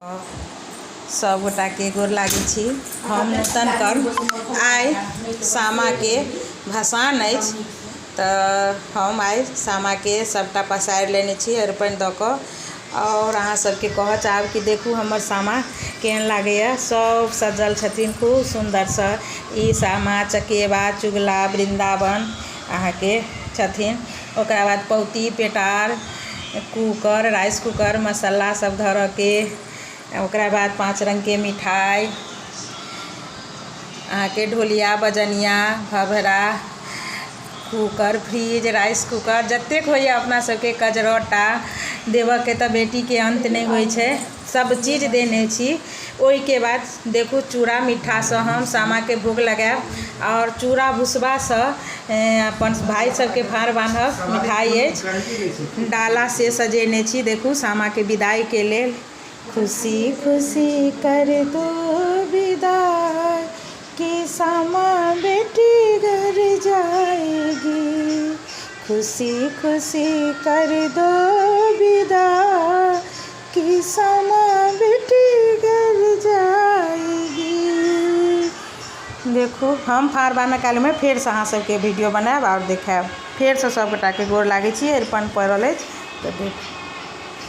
सब गोटा के गोर लागे छी। हम नूतन कर आइ सामा के भसान अछि तऽ हम आइ सामा के सबटा पसारि लेने छी अरिपन दऽ कऽ। और अहाँ सबके कहऽ चाहब कि देखू हमर सामा केहन लागैए। सब सजल छथिन खूब सुन्दरसँ। ई सामा चकेबा चुगला वृन्दावन अहाँके छथिन। ओकरा बाद पौती पेटार कुकर राइस कुकर मसाला सब धरऽ के। ओकरा बाद 5 रंग के मिठाई अहाँके ढोलिया बजनिया भभरा कुकर फ्रिज राइस कुकर जतेक होइए अपना सबके कजरौटा देवऽ के तऽ बेटी के अंत नहीं होइ छै। सब चीज देने छी। ओइके बाद देखू चूड़ा मीठासँ हम सामा के भोग लगाएब और चूड़ा भुसबासँ अपन भाई सबके भार बान्हब। मिठाई अछि डाला से सजेने छी। देखू सामा के विदाई के लेल। खुशी खुशी कर दो विदाई कि सामा बेटी घर जाएगी। खुशी खुशी कर दो विदाई कि सामा बेटी घर जाएगी। देखू हम फार बान्हऽ काल में फेर से अहाँ सबके वीडियो बनाएब और देखाएब। फेर से सब गोटा के गोर लागै छी। अरिपन पड़ल अछि तऽ देख